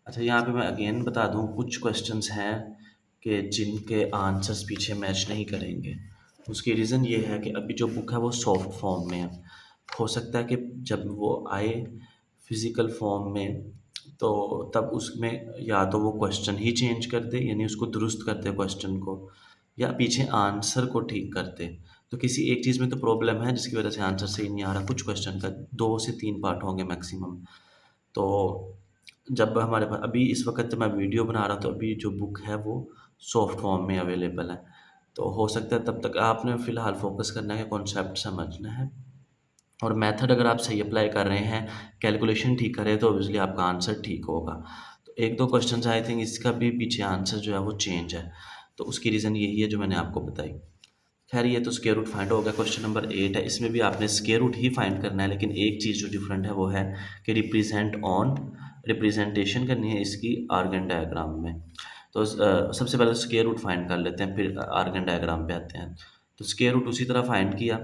अच्छा, यहाँ पे मैं अगेन बता दूँ, कुछ क्वेश्चंस हैं कि जिनके आंसर्स पीछे मैच नहीं करेंगे। उसकी रीज़न ये है कि अभी जो बुक है वो सॉफ्ट फॉर्म में है। हो सकता है कि जब वो आए फिज़िकल फॉर्म में, तो तब उसमें या तो वो क्वेश्चन ही चेंज कर दे, यानी उसको दुरुस्त कर दे क्वेश्चन को, या पीछे आंसर को ठीक कर दे। तो किसी एक चीज़ में तो प्रॉब्लम है जिसकी वजह से आंसर सही नहीं आ रहा। कुछ क्वेश्चन का 2 से 3 पार्ट होंगे मैक्सिमम। तो जब हमारे पास अभी इस वक्त मैं वीडियो बना रहा हूँ, तो अभी जो बुक है वो सॉफ्ट फॉर्म में अवेलेबल है। तो हो सकता है तब तक आपने फ़िलहाल फोकस करना है, कॉन्सेप्ट समझना है, और मेथड अगर आप सही अप्लाई कर रहे हैं, कैलकुलेशन ठीक कर रहे हैं, तो ऑब्वियसली आपका आंसर ठीक होगा। तो एक दो क्वेश्चन आई थिंक इसका भी पीछे आंसर जो है वो चेंज है, तो उसकी रीज़न यही है जो मैंने आपको बताई। खैर, ये तो स्क्वायर रूट फाइंड हो गया। क्वेश्चन नंबर 8 है, इसमें भी आपने स्क्वायर रूट ही फाइंड करना है, लेकिन एक चीज़ जो डिफरेंट है वो है कि रिप्रेजेंटेशन करनी है इसकी आर्गन डायग्राम में। तो सबसे पहले स्क्वायर रूट फाइंड कर लेते हैं, फिर आर्गन डायग्राम पे आते हैं। तो स्क्वायर रूट उसी तरह फाइंड किया।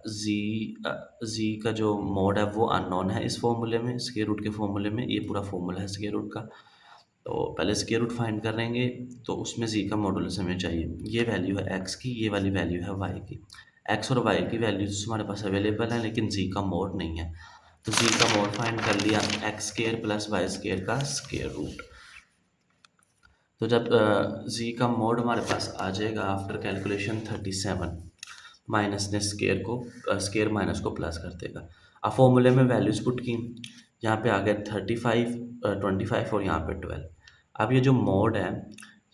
जी का जो मोड है वो अननोन है इस फॉर्मूले में, स्क्वायर रूट के फॉर्मूले में। ये पूरा फॉर्मूला है स्क्वायर रूट का। तो पहले स्क्वायर रूट फाइंड करेंगे, तो उसमें जी का मॉडुलस हमें चाहिए। ये वैल्यू है एक्स की, ये वाली वैल्यू है वाई की। एक्स और वाई की वैल्यूज हमारे पास अवेलेबल है, लेकिन जी का मोड नहीं है। तो जी का मोड फाइंड कर लिया, x square plus y square का स्क्वायर रूट। तो जब जी का मोड हमारे पास आ जाएगा आफ्टर कैलकुलेशन 37, माइनस ने स्क्वायर माइनस को प्लस कर देगा। अब फॉर्मूले में वैल्यूज पुट की, यहाँ पे आ गया 35, 25 और यहाँ पे 12। अब ये जो मोड है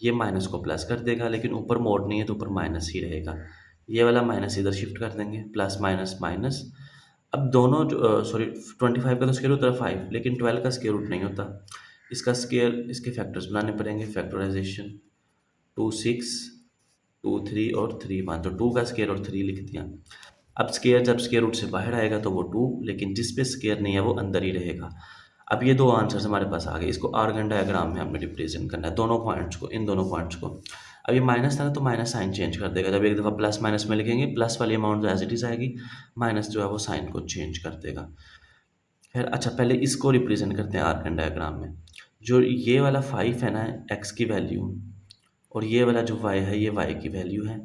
ये माइनस को प्लस कर देगा, लेकिन ऊपर मोड नहीं है तो ऊपर माइनस ही रहेगा। ये वाला माइनस इधर शिफ्ट कर देंगे, प्लस माइनस माइनस। अब दोनों जो सॉरी 25 का तो स्क्वायर रूट होता है 5, लेकिन 12 का स्क्वायर रूट नहीं होता। इसका स्क्वायर, इसके फैक्टर्स बनाने पड़ेंगे, फैक्टराइजेशन 2 6 2 3 और 3 1, तो 2 का स्क्वायर और 3 लिख दिया। अब स्क्वायर जब स्क्वायर रूट से बाहर आएगा तो वो 2, लेकिन जिस पे स्क्वायर नहीं है वो अंदर ही रहेगा। अब ये दो आंसर्स हमारे पास आ गए, इसको आर्गन डायग्राम में हमें रिप्रेजेंट करना है दोनों पॉइंट्स को, इन दोनों पॉइंट्स को। अब ये माइनस था ना, तो माइनस साइन चेंज कर देगा। जब एक दफ़ा प्लस माइनस में लिखेंगे, प्लस वाली अमाउंट जो एज इट इज़ आएगी, माइनस जो है वो साइन को चेंज कर देगा। फिर अच्छा, पहले इसको रिप्रेजेंट करते हैं आर्गन डायग्राम में। जो ये वाला 5 है ना, एक्स की वैल्यू, और ये वाला जो y है, ये y की वैल्यू है।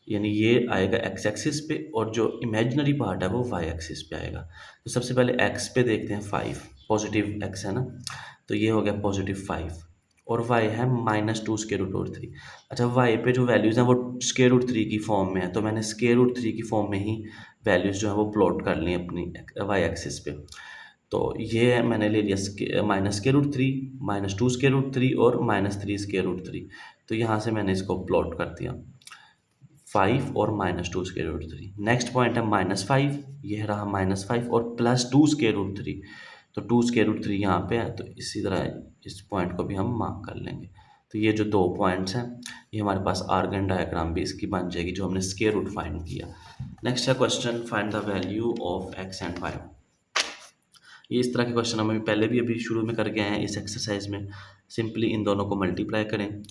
यानी ये आएगा एक्स एक्सिस पे, और जो इमेजिनरी पार्ट है वो वाई एक्सिस पे आएगा। तो सबसे पहले एक्स पे देखते हैं 5, पॉजिटिव एक्स है ना, तो ये हो गया पॉजिटिव 5, और वाई है -2 स्क्वायर रूट और 3। अच्छा, वाई पे जो वैल्यूज़ हैं वो स्क्वायर रूट 3 की फॉर्म में है, तो मैंने स्क्वायर रूट 3 की फॉर्म में ही वैल्यूज़ जो है वो प्लॉट कर ली अपनी वाई एक्सिस पे। तो ये मैंने ले लिया minus square root 3, -2 square root 3 और -3 स्क्वायर रूट 3। तो यहाँ से मैंने इसको प्लॉट कर दिया, 5 और -2 स्क्वायर रूट 3। नेक्स्ट पॉइंट है -5, ये रहा -5 और +2 स्क्वायर रूट 3। तो 2 स्क्वायर रूट 3 यहाँ पे है, तो इसी तरह इस पॉइंट को भी हम मार्क कर लेंगे। तो ये जो दो पॉइंट्स हैं, ये हमारे पास आर्गन डायग्राम भी इसकी बन जाएगी, जो हमने स्क्वायर रूट फाइंड किया। नेक्स्ट है question, find the value of x and y। ये इस तरह के क्वेश्चन हम पहले भी अभी शुरू में करके आए हैं इस एक्सरसाइज में। सिंपली इन दोनों को मल्टीप्लाई करें,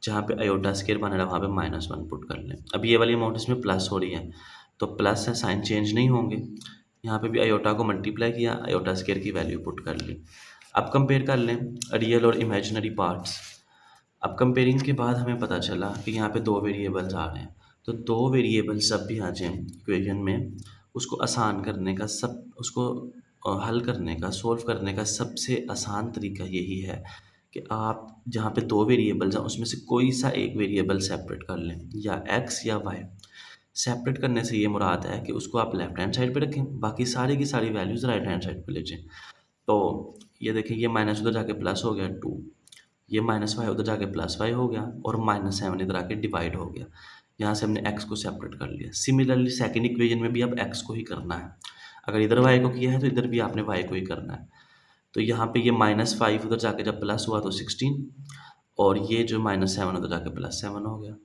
जहाँ पे अयोटा स्क्वायर बन रहा है वहाँ पे -1 पुट कर लें। अब ये वाली अमाउंट इसमें प्लस हो रही है, तो प्लस है, साइन चेंज नहीं होंगे। यहाँ पे भी अयोटा को मल्टीप्लाई किया, अयोटा स्क्वायर की वैल्यू पुट कर ली। अब कंपेयर कर लें रियल और इमेजिनरी पार्ट्स। अब कंपेयरिंग के बाद हमें पता चला कि यहाँ पे दो वेरिएबल्स आ रहे हैं, तो दो वेरिएबल्स जब भी आ जाएँ इक्वेशन में, उसको आसान करने का उसको हल करने का, सॉल्व करने का सबसे आसान तरीका यही है कि आप जहाँ पे दो वेरिएबल्स हैं उसमें से कोई सा एक वेरिएबल सेपरेट कर लें, या एक्स या वाई। सेपरेट करने से ये मुराद है कि उसको आप लेफ्ट हैंड साइड पे रखें, बाकी सारी की सारी वैल्यूज़ राइट हैंड साइड पे ले जाएं। तो ये देखें, ये माइनस उधर जाके प्लस हो गया 2, ये -5 उधर जाके +5 हो गया, और -7 इधर आके डिवाइड हो गया। यहाँ से हमने x को सेपरेट कर लिया। सिमिलरली सेकंड इक्वेशन में भी अब x को ही करना है। अगर इधर y को किया है तो इधर भी आपने y को ही करना है। तो यहाँ पे ये -5 उधर जाके जब प्लस हुआ तो 16, और ये जो -7 उधर जाके +7 हो गया।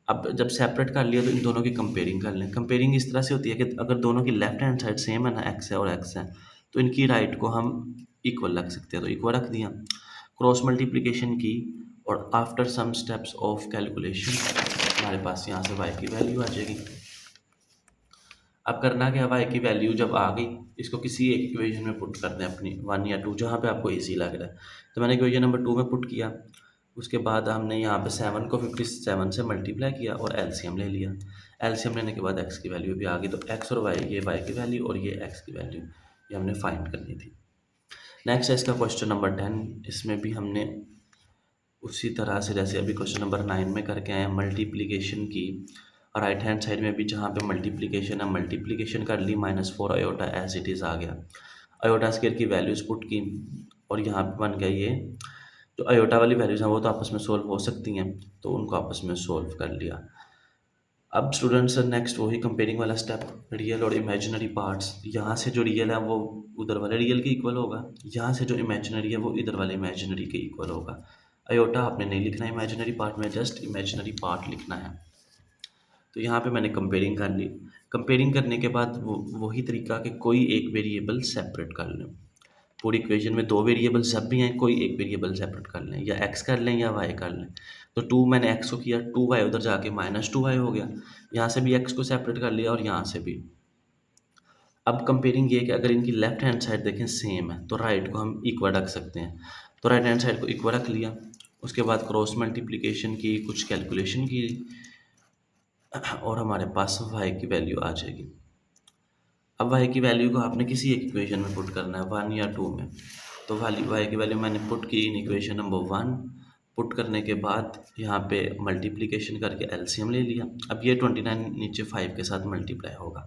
अब जब सेपरेट कर लिया तो इन दोनों की कंपेयरिंग कर लें। कंपेयरिंग इस तरह से होती है कि अगर दोनों की लेफ्ट हैंड साइड सेम है ना, x है और x है, तो इनकी राइट को हम इक्वल रख सकते हैं, तो इक्वल रख दिया। क्रॉस मल्टीप्लिकेशन की, और after some steps of calculation हमारे पास यहाँ से y की वैल्यू आ जाएगी। अब करना क्या, y की वैल्यू जब आ गई, इसको किसी एक इक्वेशन में पुट कर दें अपनी, 1 या 2, जहाँ पे आपको इजी लग रहा है। तो मैंने इक्वेशन नंबर 2 में पुट किया। उसके बाद हमने यहाँ पे 7 को 57 से मल्टीप्लाई किया और एलसीएम ले लिया। एलसीएम लेने के बाद x की वैल्यू भी आ गई, तो x और y, ये y की वैल्यू और ये x की वैल्यू, ये हमने फाइंड करनी थी। नेक्स्ट है इसका क्वेश्चन नंबर 10। इसमें भी हमने उसी तरह से जैसे अभी क्वेश्चन नंबर 9 में करके आए हैं, मल्टीप्लिकेशन की, और राइट हैंड साइड में भी जहाँ पे मल्टीप्लिकेशन है, मल्टीप्लिकेशन कर ली, -4 अयोटा एज इट इज़ आ गया। अयोटा स्क्वायर की वैल्यूज़ पुट की, और यहाँ पे बन गया ये। जो अयोटा वाली वैल्यूज़ हैं वो तो आपस में सोल्व हो सकती हैं, तो उनको आपस में सोल्व कर लिया। अब स्टूडेंट्स नेक्स्ट वही कंपेयरिंग वाला स्टेप, रियल और इमेजिनरी पार्ट्स। यहाँ से जो रियल है वो उधर वाले रियल के इक्वल होगा, यहाँ से जो इमेजिनरी है वो इधर वाले इमेजिनरी के इक्वल होगा। अयोटा आपने नहीं लिखना है इमेजिनरी पार्ट में, जस्ट इमेजिनरी पार्ट लिखना है। तो यहाँ पे मैंने कंपेयरिंग कर ली। कंपेयरिंग करने के बाद वही तरीका कि कोई एक वेरिएबल सेपरेट कर लें। पूरी इक्वेशन में दो वेरिएबल जब भी हैं, कोई एक वेरिएबल सेपरेट कर लें, या x कर लें या y कर लें। तो 2 मैंने x को किया, 2y उधर जाके -2y हो गया। यहाँ से भी x को सेपरेट कर लिया और यहाँ से भी। अब कंपेयरिंग ये है कि अगर इनकी लेफ्ट हैंड साइड देखें सेम है, तो राइट को हम इक्वल रख सकते हैं। तो राइट हैंड साइड को इक्वल रख लिया। उसके बाद क्रॉस मल्टीप्लिकेशन की, कुछ कैलकुलेशन की, और हमारे पास y की वैल्यू आ जाएगी। अब y की वैल्यू को आपने किसी एक इक्वेशन में पुट करना है, 1 या 2 में। तो y की वैल्यू मैंने पुट की इन इक्वेशन नंबर 1। पुट करने के बाद यहाँ पे मल्टीप्लिकेशन करके एलसीएम ले लिया। अब ये 29 नीचे 5 के साथ मल्टीप्लाई होगा,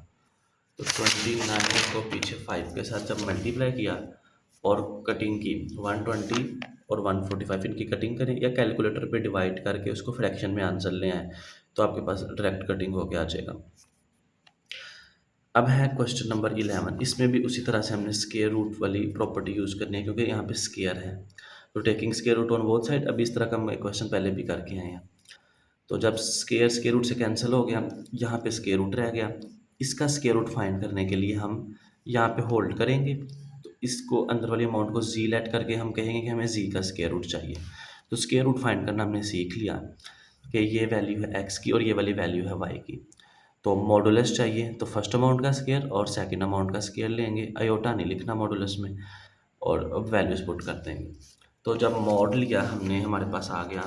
तो 29 को पीछे 5 के साथ जब मल्टीप्लाई किया और कटिंग की, 120 और 145 इनकी कटिंग करें, या कैलकुलेटर पे डिवाइड करके उसको फ्रैक्शन में आंसर ले आए, तो आपके पास डायरेक्ट कटिंग होके आ जाएगा। अब है क्वेश्चन नंबर 11। इसमें भी उसी तरह से हमने स्केयर रूट वाली प्रॉपर्टी यूज़ करनी है क्योंकि यहाँ पे स्केयर है, तो taking square root on both side. अभी इस तरह का हम क्वेश्चन पहले भी करके आए हैं। तो जब स्केयर रूट से कैंसिल हो गया, यहाँ पे स्केयर रूट रह गया। इसका स्केयर रूट फाइंड करने के लिए हम यहाँ पे होल्ड करेंगे, तो इसको अंदर वाली अमाउंट को जी लेट करके हम कहेंगे कि हमें जी का स्केयर रूट चाहिए। तो स्केयर रूट फाइंड करना हमने सीख लिया कि ये वैल्यू है एक्स की और ये वाली वैल्यू है वाई की। तो मॉडुलस चाहिए, तो फर्स्ट अमाउंट का स्केयर और सेकंड अमाउंट का स्केयर लेंगे, अयोटा नहीं लिखना मॉडुलस में, और वैल्यूज पुट कर देंगे। तो जब मॉड लिया हमने, हमारे पास आ गया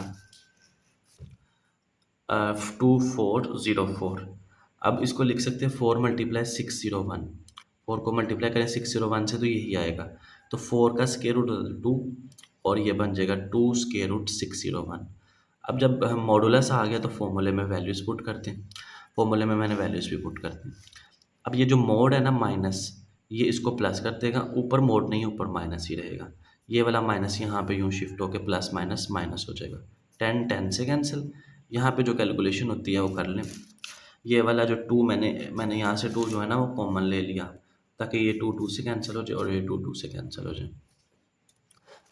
2404। अब इसको लिख सकते हैं 4 × 601। 4 को मल्टीप्लाई करें 601 से तो यही आएगा। तो 4 का स्केयर रूट 2 और ये बन जाएगा 2 स्केयर रूट 601। अब जब हम मॉडुलस आ गया तो फॉर्मूले में वैल्यूज़ पुट करते हैं। फॉर्मूले में मैंने वैल्यूज़ भी पुट कर दी। अब ये जो मोड है ना माइनस, ये इसको प्लस कर देगा, ऊपर मोड नहीं ऊपर माइनस ही रहेगा। ये वाला माइनस यहाँ पे यूँ शिफ्ट होकर प्लस माइनस माइनस हो जाएगा। 10 10 से कैंसिल। यहाँ पे जो कैलकुलेशन होती है वो कर लें। ये वाला जो 2 मैंने यहाँ से 2 जो है ना वो कॉमन ले लिया, ताकि ये 2 2 से कैंसिल हो जाए और ये 2 2 से कैंसिल हो जाए।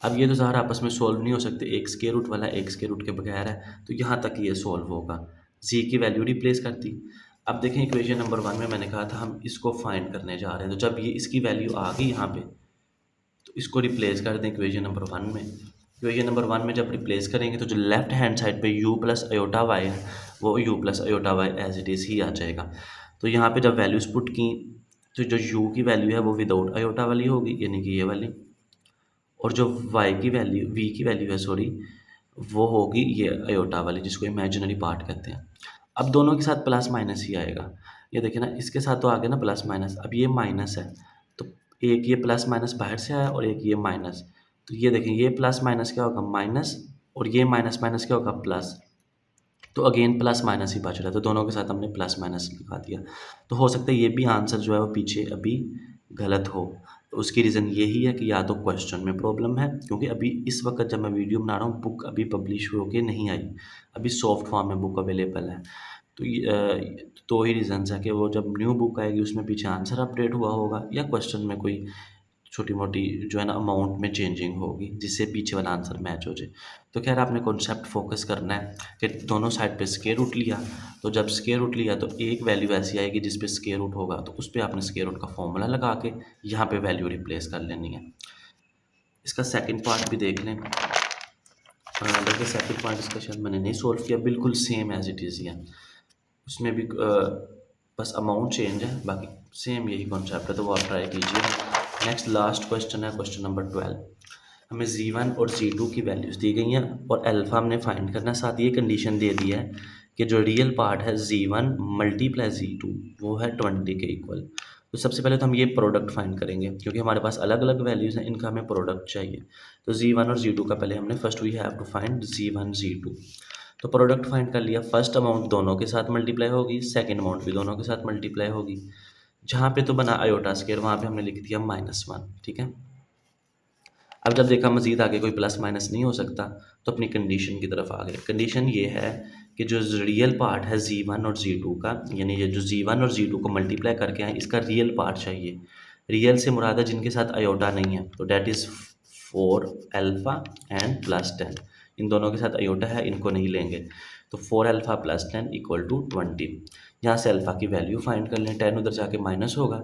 अब ये तो ज़ाहिर आपस में सोल्व नहीं हो सकते, एक स्केयर रूट वाला एक स्केयर रूट के बगैर है, तो यहाँ तक ये सोल्व होगा। जी की वैल्यू रिप्लेस कर दी। अब देखें इक्वेशन नंबर 1 में मैंने कहा था हम इसको फाइंड करने जा रहे हैं, तो जब ये इसकी वैल्यू आ गई यहाँ पे, तो इसको रिप्लेस कर दें इक्वेशन नंबर 1 में। इक्वेशन नंबर 1 में जब रिप्लेस करेंगे तो जो लेफ्ट हैंड साइड पे u प्लस अयोटा वाई है वो u plus iota Y as it is ही आ जाएगा। तो यहाँ पे जब वैल्यूज़ पुट की तो जो u की वैल्यू है वो विदाउट अयोटा वाली होगी, यानी कि ये वाली, और जो y की वैल्यू v की वैल्यू है सॉरी, वो होगी ये अयोटा वाली जिसको इमेजिनरी पार्ट कहते हैं। अब दोनों के साथ प्लस माइनस ही आएगा। ये देखिए ना, इसके साथ तो आ गया ना प्लस माइनस, अब ये माइनस है तो एक ये प्लस माइनस बाहर से आया और एक ये माइनस, तो ये देखें ये प्लस माइनस क्या होगा माइनस, और ये माइनस माइनस क्या होगा प्लस। तो अगेन प्लस माइनस ही बच रहा है, तो दोनों के साथ हमने प्लस माइनस लिखा दिया। तो हो सकता है ये भी आंसर जो है वो पीछे अभी गलत हो। तो उसकी रीज़न यही है कि या तो क्वेश्चन में प्रॉब्लम है, क्योंकि अभी इस वक्त जब मैं वीडियो बना रहा हूँ बुक अभी पब्लिश होके नहीं आई, अभी सॉफ्ट फॉर्म में बुक अवेलेबल है। तो ये दो ही रीज़न्स है कि वो जब न्यू बुक आएगी उसमें पीछे आंसर अपडेट हुआ होगा, या क्वेश्चन में कोई छोटी मोटी जो है ना अमाउंट में चेंजिंग होगी जिससे पीछे वाला आंसर मैच हो जाए। तो खैर आपने कॉन्सेप्ट फोकस करना है कि दोनों साइड पे स्क्वायर रूट लिया, तो जब स्क्वायर रूट लिया तो एक वैल्यू ऐसी आएगी जिस पे स्क्वायर रूट होगा, तो उस पर आपने स्क्वायर रूट का फॉर्मूला लगा के यहाँ पे वैल्यू रिप्लेस कर लेनी है। इसका सेकंड पार्ट भी देख लें। देखिए सेकंड पार्ट इसका शायद मैंने नहीं सोल्व किया, बिल्कुल सेम एज इट इज़ ही है। उसमें भी बस अमाउंट चेंज है, बाकी सेम यही कॉन्सेप्ट है, तो वो आप ट्राई कीजिए। नेक्स्ट लास्ट क्वेश्चन है क्वेश्चन नंबर 12। हमें z1 और z2 की वैल्यूज़ दी गई हैं और अल्फ़ा हमने फाइंड करना है। साथ ये कंडीशन दे दी है कि जो रियल पार्ट है z1 मल्टीप्लाई z2 वो है 20 के इक्वल। तो सबसे पहले तो हम ये प्रोडक्ट फाइंड करेंगे, क्योंकि हमारे पास अलग अलग वैल्यूज़ हैं, इनका हमें प्रोडक्ट चाहिए। तो z1 और z2 का पहले हमने first we have to find z1 z2। तो प्रोडक्ट फाइंड कर लिया। फर्स्ट अमाउंट दोनों के साथ मल्टीप्लाई होगी, सेकंड अमाउंट भी दोनों के साथ मल्टीप्लाई होगी। जहाँ पे तो बना अयोटा स्क्वायर वहाँ पे हमने लिख दिया -1, ठीक है। अब जब देखा मज़ीद आगे कोई प्लस माइनस नहीं हो सकता, तो अपनी कंडीशन की तरफ आ गए। कंडीशन ये है कि जो रियल पार्ट है z1 और z2 का, यानी ये जो z1 और z2 को मल्टीप्लाई करके आए इसका रियल पार्ट चाहिए। रियल से मुराद है जिनके साथ अयोटा नहीं है, तो डैट इज़ 4 अल्फ़ा एंड +10। इन दोनों के साथ अयोटा है, इनको नहीं लेंगे। तो 4 अल्फ़ा + 10 = 20। यहाँ से अल्फ़ा की वैल्यू फाइंड कर लें, 10 उधर जाके माइनस होगा,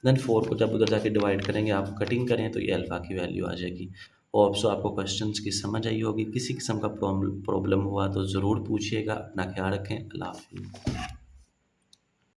देन 4 को जब उधर जाके डिवाइड करेंगे, आप कटिंग करें तो ये अल्फ़ा की वैल्यू आ जाएगी। होप सो आपको क्वेश्चंस की समझ आई होगी। किसी किस्म का प्रॉब्लम हुआ तो ज़रूर पूछिएगा। अपना ख्याल रखें। अल्लाह हाफ़िज़।